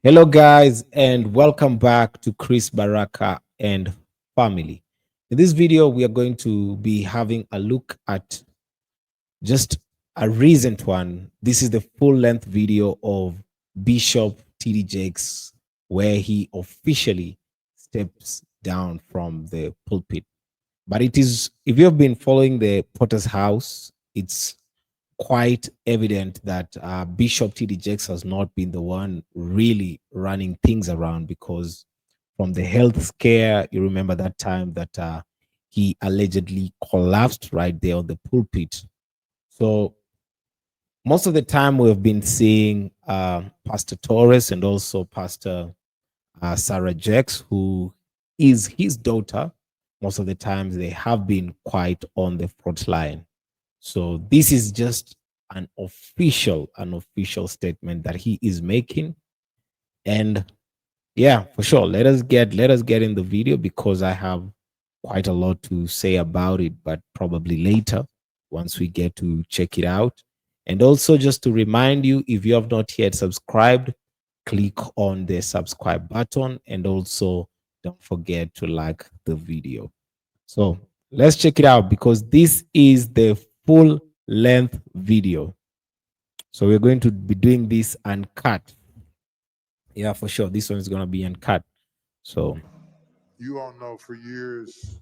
Hello, guys, and welcome back to Chris Baraka and family. In this video, we are going to be having a look at just a recent one. This is the full length video of Bishop T.D. Jakes, where he officially steps down from the pulpit. But it is, if you have been following the Potter's House, it's quite evident that Bishop T.D. Jakes has not been the one really running things around, because from the health scare, you remember that time that he allegedly collapsed right there on the pulpit. So most of the time we've been seeing Pastor Torres and also Pastor Sarah Jakes, who is his daughter. Most of the times they have been quite on the front line. So this is just an official statement that he is making. And yeah, for sure. Let us get in the video, because I have quite a lot to say about it, but probably later once we get to check it out. And also, just to remind you, if you have not yet subscribed, click on the subscribe button, and also don't forget to like the video. So let's check it out, because this is the full length video. So we're going to be doing this uncut. Yeah, for sure. This one is going to be uncut. So You all know for years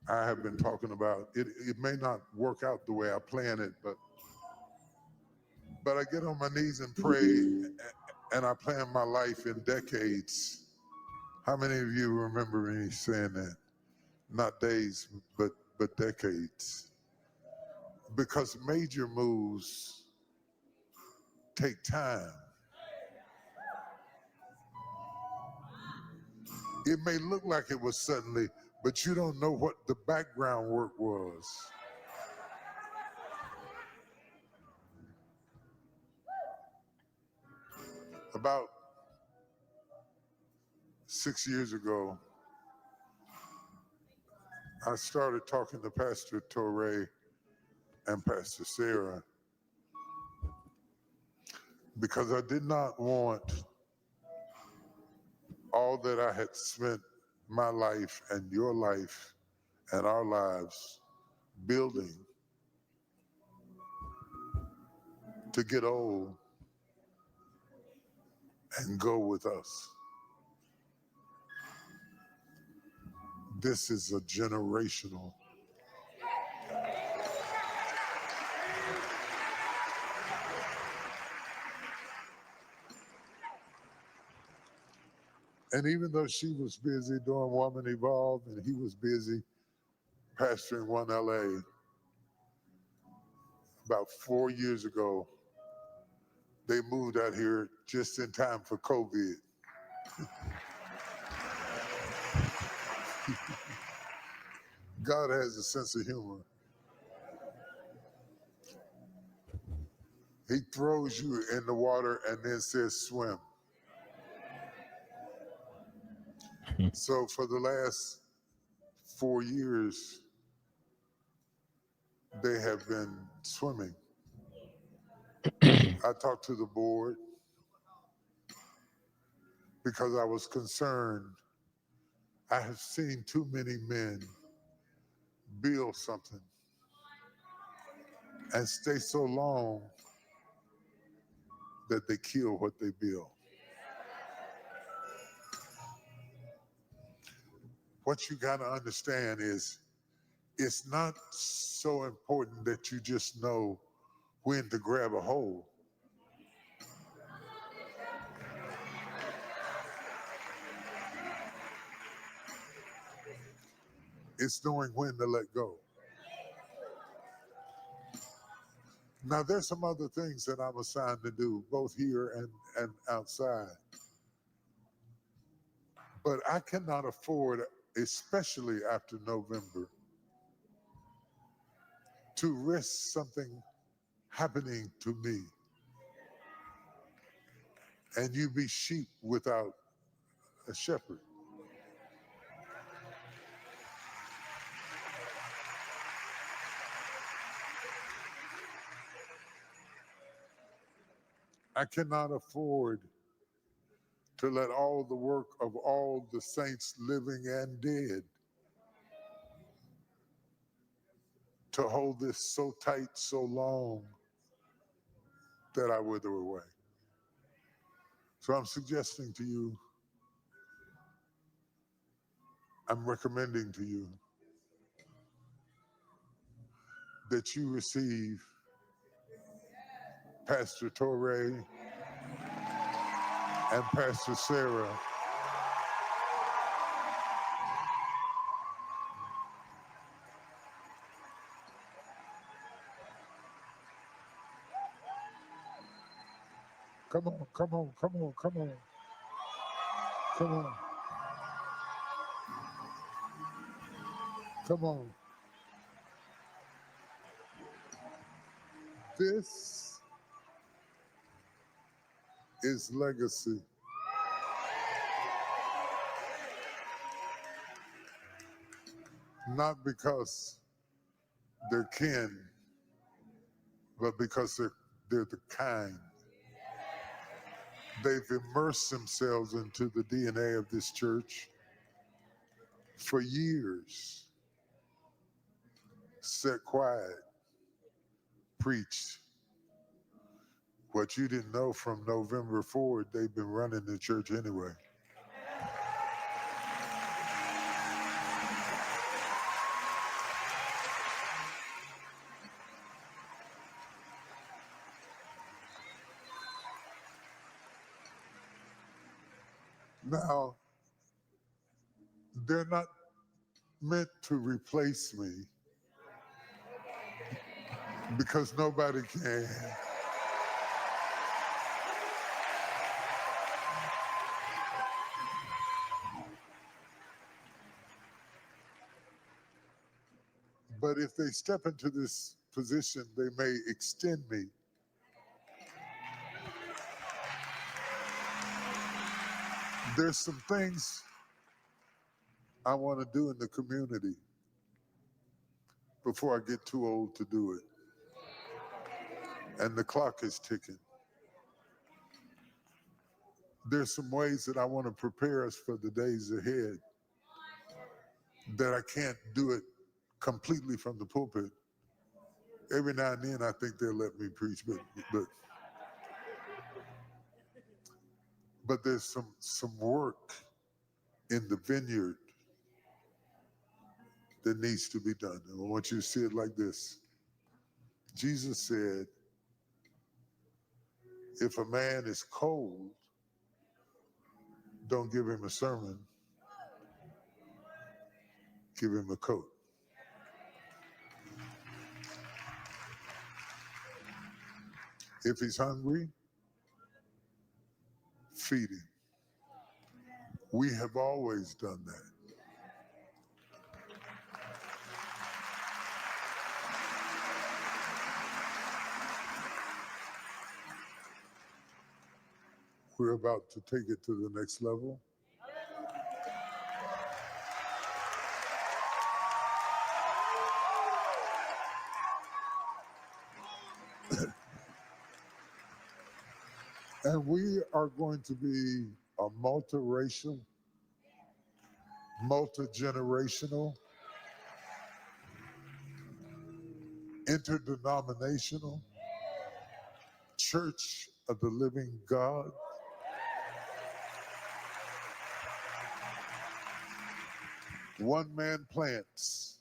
I have been talking about it. It may not work out the way I plan it, but I get on my knees and pray, and I plan my life in decades. How many of you remember me saying that? Not days, but decades. Because major moves take time. It may look like it was suddenly, but you don't know what the background work was. About 6 years ago, I started talking to Pastor Torre and Pastor Sarah because I did not want all that I had spent my life and your life and our lives building to get old and go with us. This is a generational. And even though she was busy doing Woman Evolved and he was busy pastoring One LA, about 4 years ago, they moved out here just in time for COVID. God has a sense of humor. He throws you in the water and then says swim. So for the last 4 years, they have been swimming. I talked to the board because I was concerned. I have seen too many men build something and stay so long that they kill what they build. What you got to understand is it's not so important that you just know when to grab a hold. It's knowing when to let go. Now, there's some other things that I'm assigned to do, both here and outside. But I cannot afford, especially after November, to risk something happening to me and you be sheep without a shepherd. I cannot afford to let all the work of all the saints living and dead to hold this so tight, so long that I wither away. So I'm suggesting to you, I'm recommending to you that you receive Pastor Torrey and Pastor Sarah Come on, come on, come on, come on, come on, come on. This is legacy. Not because they're kin, but because they're the kind. They've immersed themselves into the DNA of this church for years. Sat quiet, preached. What you didn't know, from November forward, they've been running the church anyway. Now, they're not meant to replace me because nobody can. But if they step into this position, they may extend me. There's some things I want to do in the community before I get too old to do it. And the clock is ticking. There's some ways that I want to prepare us for the days ahead that I can't do it completely from the pulpit. Every now and then I think they'll let me preach, but there's some work in the vineyard that needs to be done. And I want you to see it like this. Jesus said, if a man is cold, don't give him a sermon, give him a coat. If he's hungry, feed him. We have always done that. We're about to take it to the next level. And we are going to be a multiracial, multi-generational, interdenominational church of the living God. One man plants,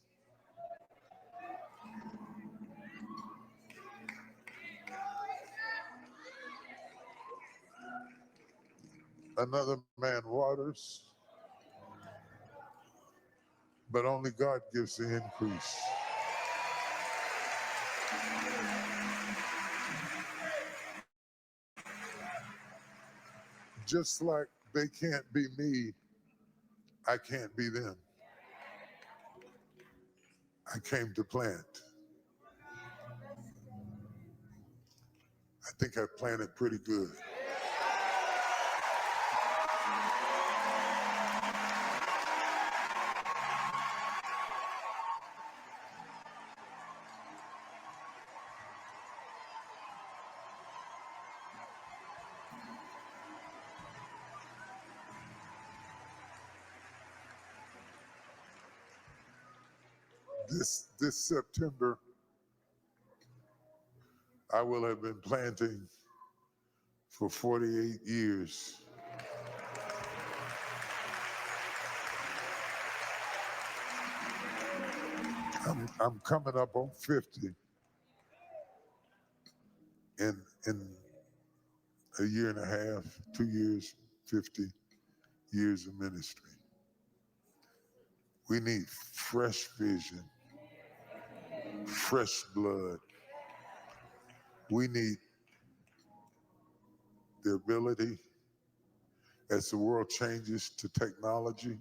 another man waters, but only God gives the increase. Just like they can't be me, I can't be them. I came to plant. I think I planted pretty good. This September, I will have been planting for 48 years. I'm coming up on 50 in a year and a half, 2 years, 50 years of ministry. We need fresh vision, fresh blood. We need the ability, as the world changes to technology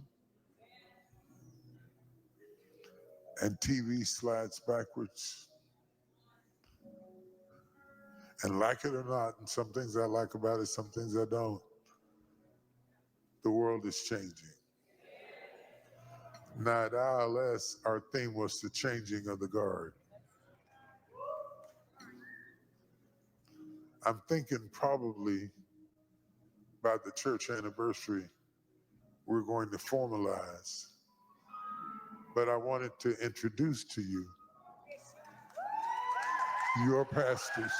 and TV slides backwards, and like it or not, and some things I like about it, some things I don't, the world is changing. Now at ILS, our theme was the changing of the guard. I'm thinking probably by the church anniversary, we're going to formalize. But I wanted to introduce to you your pastors.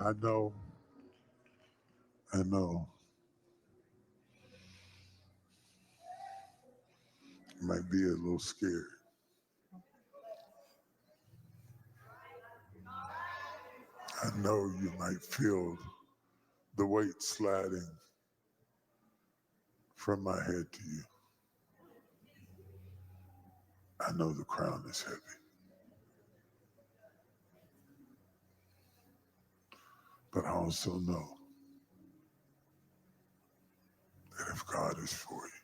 I know, I know. You might be a little scared. I know you might feel the weight sliding from my head to you. I know the crown is heavy. But I also know that if God is for you,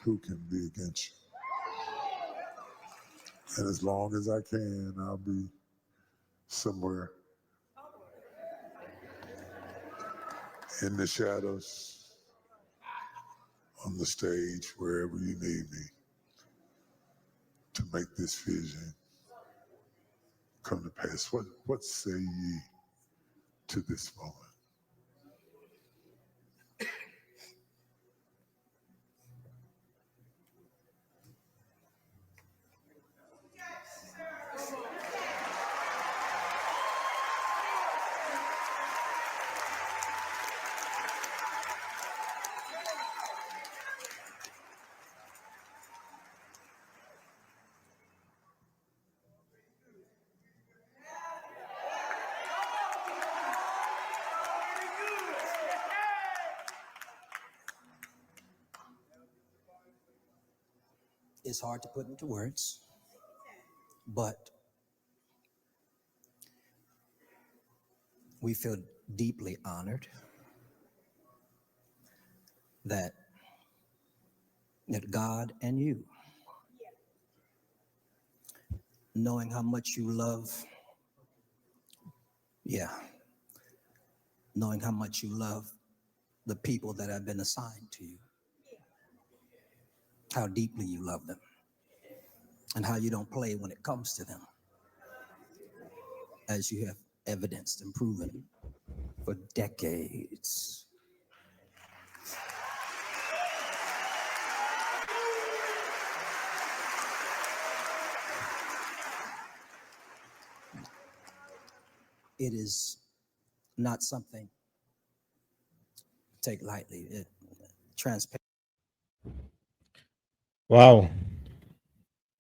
who can be against you? And as long as I can, I'll be somewhere in the shadows, on the stage, wherever you need me to make this vision come to pass. What say ye to this moment? It's hard to put into words, but we feel deeply honored that God and you, knowing how much you love, knowing how much you love the people that have been assigned to you, how deeply you love them, and how you don't play when it comes to them, as you have evidenced and proven for decades. It is not something to take lightly. Transparent. Wow.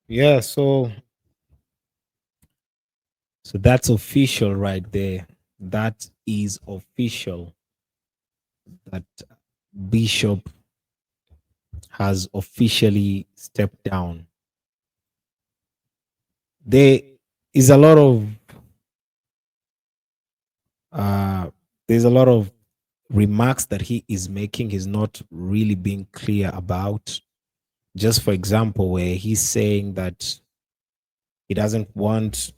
Yeah, so that's official right there. That is official. That Bishop has officially stepped down. There is a lot of uh, there's a lot of remarks that he is making. He's not really being clear about. Just for example, where he's saying that he doesn't want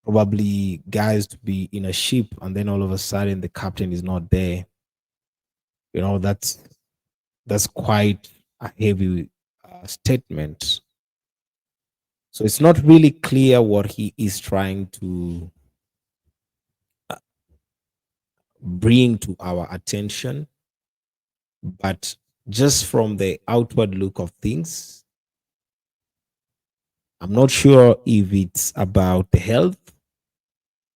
probably guys to be in a ship and then all of a sudden the captain is not there. You know, that's quite a heavy statement. So it's not really clear what he is trying to bring to our attention, but just from the outward look of things, I'm not sure if it's about the health.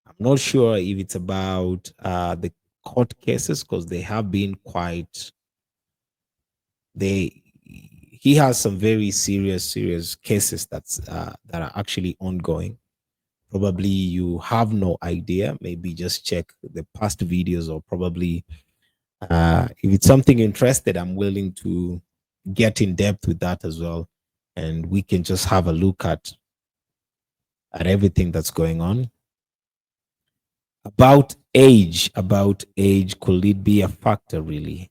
I'm not sure if it's about the court cases because they have been quite. They he has some very serious cases that are actually ongoing. Probably you have no idea. Maybe just check the past videos, or probably if it's something interested, I'm willing to get in depth with that as well, and we can just have a look at everything that's going on. About age, could it be a factor really?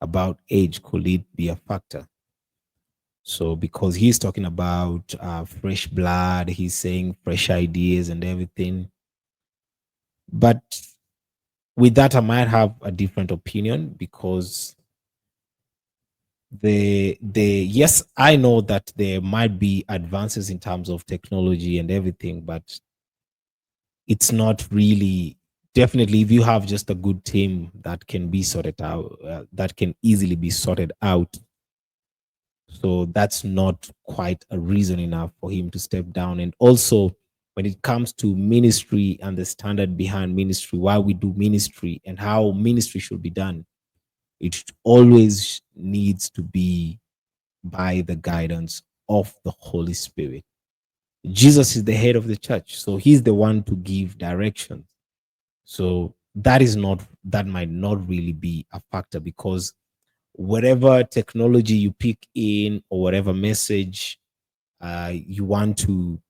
About age, could it be a factor? So because he's talking about fresh blood, he's saying fresh ideas and everything. But with that, I might have a different opinion because the yes, I know that there might be advances in terms of technology and everything, but it's not really, definitely if you have just a good team that can be sorted out, that can easily be sorted out. So that's not quite a reason enough for him to step down. And also, when it comes to ministry and the standard behind ministry, why we do ministry and how ministry should be done, it always needs to be by the guidance of the Holy Spirit. Jesus is the head of the church, so he's the one to give direction. So that might not really be a factor because whatever technology you pick in or whatever message you want to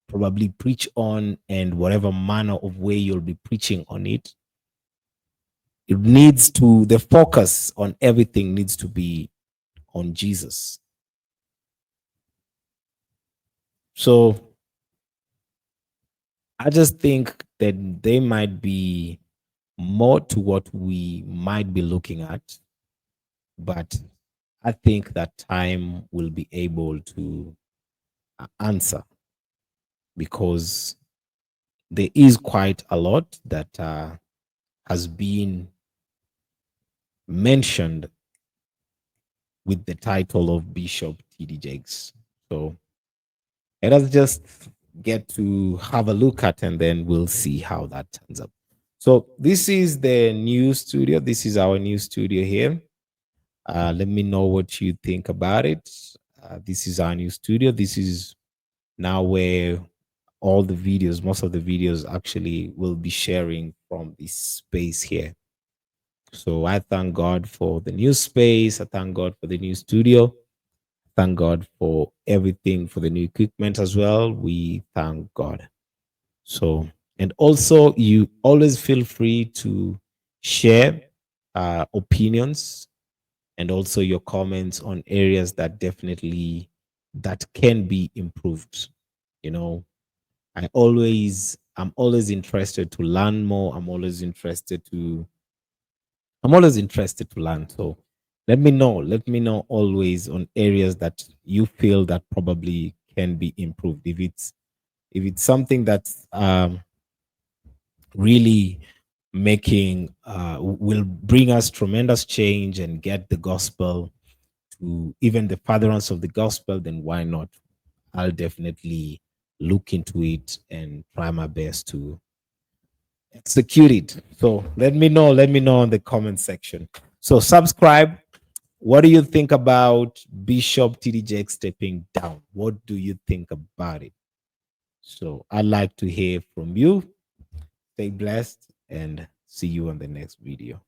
probably preach on, and whatever manner of way you'll be preaching on it, it needs to, the focus on everything needs to be on Jesus. So I just think that there might be more to what we might be looking at, but I think that time will be able to answer, because there is quite a lot that has been mentioned with the title of Bishop T.D. Jakes. So let us just get to have a look at, and then we'll see how that turns up. So this is the new studio. This is our new studio here. Let me know what you think about it. This is our new studio. This is now where all the videos, most of the videos actually will be sharing from this space here. So I thank God for the new space. I thank God for the new studio. Thank God for everything, for the new equipment as well. We thank God. So, and also you always feel free to share opinions and also your comments on areas that definitely that can be improved. You know, I'm always interested to learn more. I'm always interested to learn. So let me know always on areas that you feel that probably can be improved. If it's something that's really making will bring us tremendous change and get the gospel to even the furtherance of the gospel, then why not? I'll definitely look into it and try my best to execute it. So let me know in the comment section. So subscribe. What do you think about Bishop TD Jake stepping down? What do you think about it? So I'd like to hear from you. Stay blessed and see you on the next video.